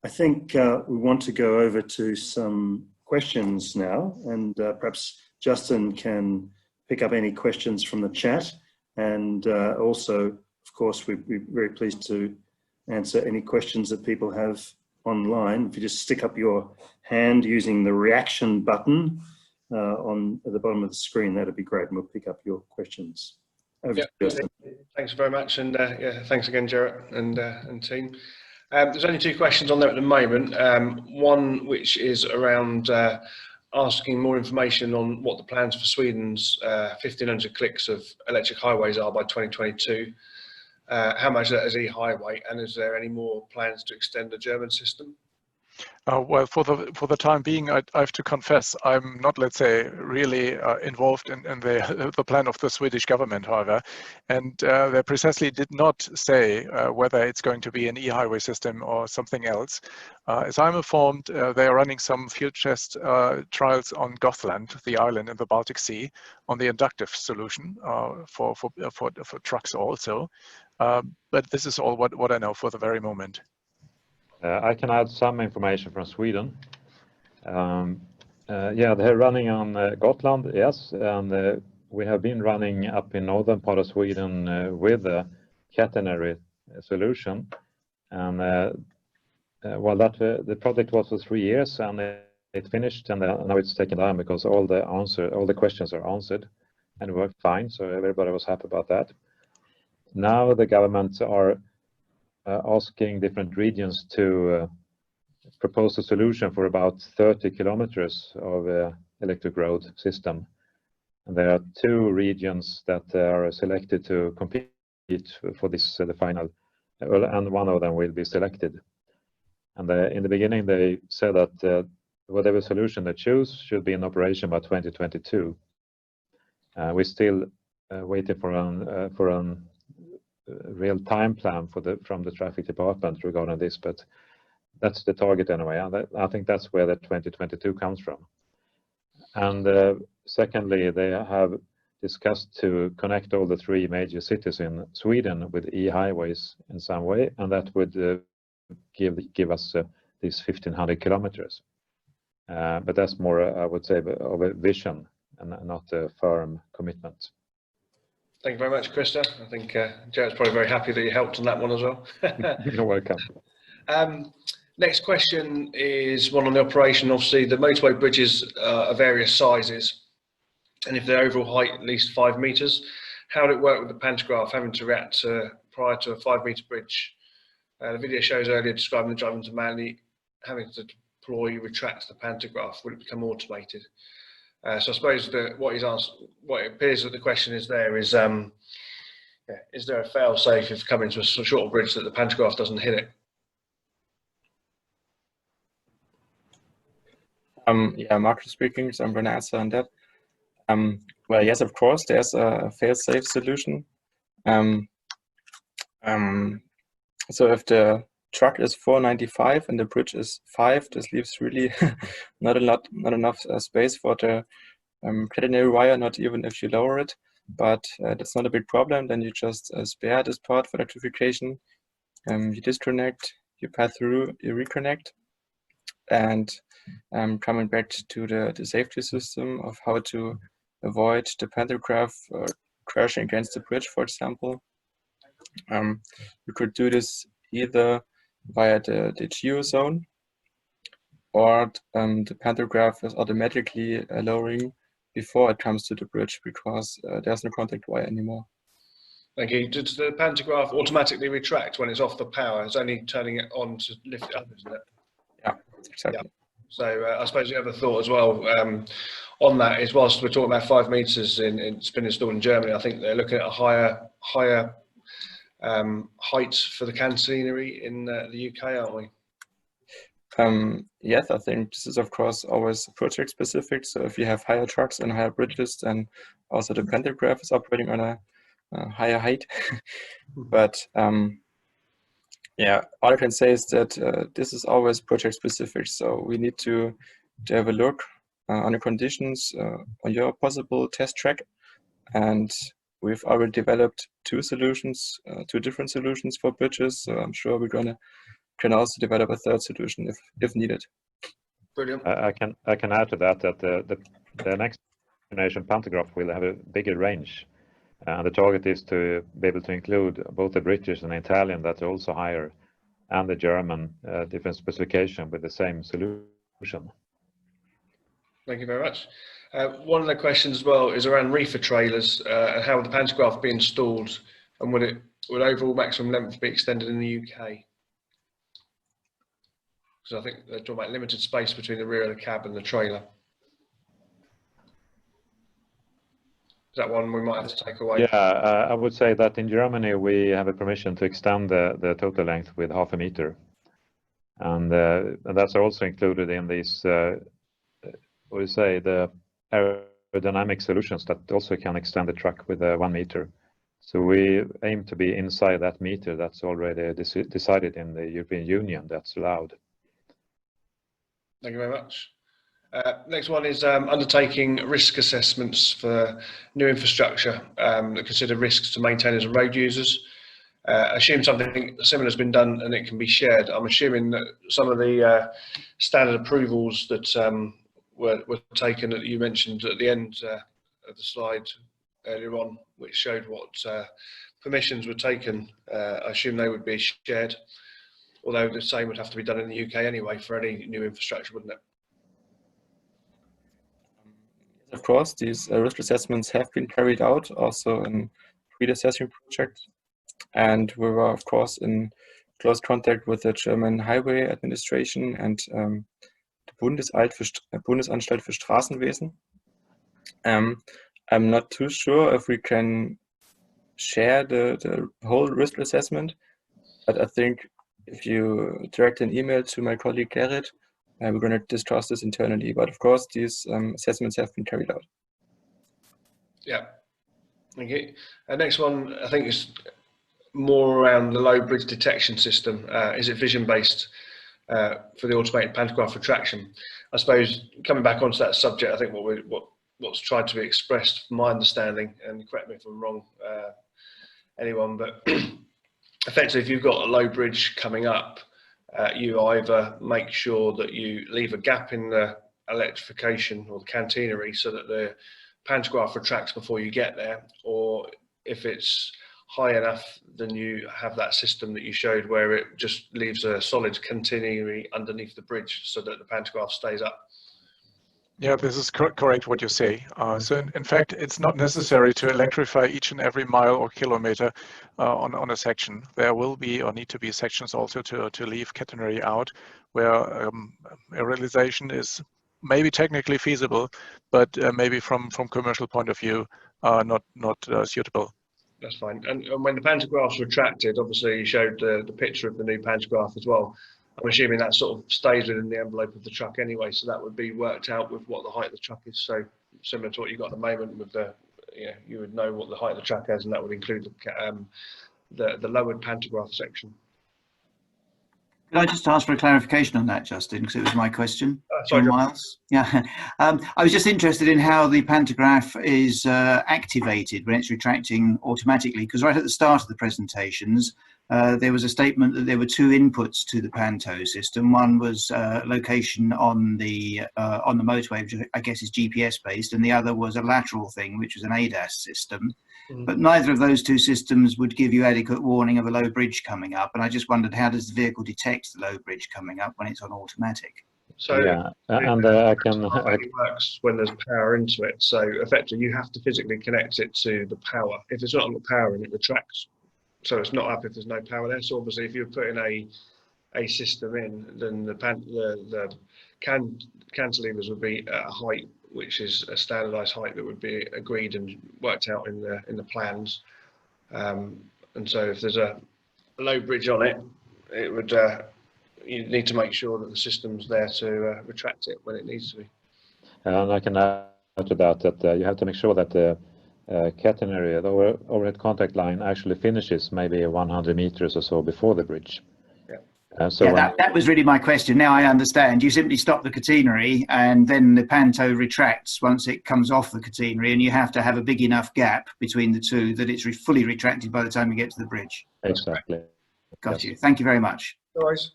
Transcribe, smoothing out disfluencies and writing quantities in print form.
I think we want to go over to some questions now, and perhaps Justin can pick up any questions from the chat. And also, of course, we'd be very pleased to answer any questions that people have online. If you just stick up your hand using the reaction button at the bottom of the screen, that'd be great, and we'll pick up your questions. Over to Justin. Thanks very much, and yeah, thanks again, Jarrett and team. There's only 2 questions on there at the moment. One which is around asking more information on what the plans for Sweden's 1,500 clicks of electric highways are by 2022. How much of that is eHighway, and is there any more plans to extend the German system? Well, for the time being, I have to confess, I'm not, let's say, really involved in the plan of the Swedish government, however, and they precisely did not say whether it's going to be an eHighway system or something else. As I'm informed, they are running some field test trials on Gotland, the island in the Baltic Sea, on the inductive solution for trucks also. But this is all what I know for the very moment. I can add some information from Sweden. Yeah, they're running on Gotland, yes, and we have been running up in northern part of Sweden with the catenary solution. And well, the project was for 3 years, and it finished, and now it's taken time because all the questions are answered and worked fine. So everybody was happy about that. Now the governments are asking different regions to propose a solution for about 30 kilometers of electric road system. And there are 2 regions that are selected to compete for this, the final, and one of them will be selected. And in the beginning, they said that whatever solution they choose should be in operation by 2022. We're still waiting for an real time plan from the traffic department regarding this, but that's the target anyway. And I think that's where the 2022 comes from. And secondly, they have discussed to connect all the 3 major cities in Sweden with eHighways in some way, and that would give us these 1,500 kilometers. But that's more, I would say, of a vision and not a firm commitment. Thank you very much, Krista. I think Jarrett's probably very happy that you helped on that one as well. You're welcome. Next question is one on the operation. Obviously, the motorway bridges are various sizes, and if their overall height at least 5 meters, how did it work with the pantograph having to react prior to a 5-meter bridge? The video shows earlier describing the driver to manually having to deploy, retract the pantograph. Would it become automated? So I suppose what it appears that the question is there is there a fail-safe if coming to a shorter bridge that the pantograph doesn't hit it? Yeah, Marcus speaking, so I'm going to answer on that. Well, yes, of course, there's a fail-safe solution. So if the truck is 495 and the bridge is 5, this leaves really not enough space for the catenary wire, not even if you lower it. But that's not a big problem. Then you just spare this part for electrification. You disconnect, you pass through, you reconnect, and coming back to the safety system of how to avoid the pantograph crashing against the bridge, for example. You could do this either via the geozone, or the pantograph is automatically lowering before it comes to the bridge because there's no contact wire anymore. Thank you. Does the pantograph automatically retract when it's off the power? It's only turning it on to lift it up, isn't it? Yeah, exactly. Yeah. So I suppose the other thought as well on that is, whilst we're talking about 5 meters it's been installed in Germany, I think they're looking at a higher height for the cantilenery in the UK, aren't we? Yes, I think this is of course always project specific. So if you have higher trucks and higher bridges, then also the pantograph is operating on a higher height. But yeah, all I can say is that this is always project specific. So we need to have a look on the conditions on your possible test track. And we've already developed 2 solutions, 2 different solutions for bridges. So I'm sure we're gonna can also develop a third solution if needed. Brilliant. I can add to that the next generation pantograph will have a bigger range, and the target is to be able to include both the British and the Italian that are also higher, and the German different specification with the same solution. Thank you very much. One of the questions as well is around reefer trailers and how would the pantograph be installed, and would overall maximum length be extended in the UK? Because I think they're talking about limited space between the rear of the cab and the trailer. Is that one we might have to take away? Yeah, I would say that in Germany we have a permission to extend the total length with 0.5 meter, and that's also included in these we say the aerodynamic solutions that also can extend the truck with 1 meter. So we aim to be inside that meter that's already decided in the European Union that's allowed. Thank you very much. Next one is undertaking risk assessments for new infrastructure that consider risks to maintainers and road users. Assume something similar has been done and it can be shared. I'm assuming that some of the standard approvals that were taken that you mentioned at the end of the slide earlier on, which showed what permissions were taken, I assume they would be shared, although the same would have to be done in the UK anyway for any new infrastructure, wouldn't it? Of course, these risk assessments have been carried out also in predecessor projects, and we were of course in close contact with the German Highway Administration and the Bundesanstalt für Straßenwesen. I'm not too sure if we can share the whole risk assessment, but I think if you direct an email to my colleague Gerrit, we're going to discuss this internally. But of course, these assessments have been carried out. Yeah. Okay. Next one, I think, is more around the low bridge detection system. Is it vision-based for the automated pantograph retraction? I suppose coming back onto that subject, I think what's tried to be expressed, from my understanding, and correct me if I'm wrong, anyone, but effectively, if you've got a low bridge coming up, you either make sure that you leave a gap in the electrification or the catenary so that the pantograph retracts before you get there, or if it's high enough, then you have that system that you showed where it just leaves a solid catenary underneath the bridge so that the pantograph stays up. Yeah, this is correct what you say. So in fact, it's not necessary to electrify each and every mile or kilometer on a section. There will be or need to be sections also to leave catenary out, where a realization is maybe technically feasible, but maybe from commercial point of view, not suitable. That's fine. And when the pantograph's retracted, obviously you showed the picture of the new pantograph as well. I'm assuming that sort of stays within the envelope of the truck anyway, so that would be worked out with what the height of the truck is. So similar to what you got at the moment with the, you would know what the height of the truck is, and that would include the lowered pantograph section. Could I just ask for a clarification on that, Justin, because it was my question? Sorry, John Miles. Yeah, I was just interested in how the pantograph is activated when it's retracting automatically, because right at the start of the presentations, there was a statement that there were two inputs to the Panto system. One was location on the motorway, which I guess is GPS based, and the other was a lateral thing, which was an ADAS system. Mm-hmm. But neither of those two systems would give you adequate warning of a low bridge coming up. And I just wondered, how does the vehicle detect the low bridge coming up when it's on automatic? So yeah, and it works when there's power into it. So effectively, you have to physically connect it to the power. If it's not got power in it, retracts. So it's not up if there's no power there. So obviously, if you're putting a system in, then the cantilevers would be at a height which is a standardised height that would be agreed and worked out in the plans. And so if there's a low bridge on it, it would you need to make sure that the system's there to retract it when it needs to be. And I can add to that you have to make sure that the catenary, the overhead contact line, actually finishes maybe 100 meters or so before the bridge. Yeah, that was really my question. Now I understand. You simply stop the catenary and then the Panto retracts once it comes off the catenary, and you have to have a big enough gap between the two that it's fully retracted by the time you get to the bridge. Exactly. Got you. Thank you very much. No worries.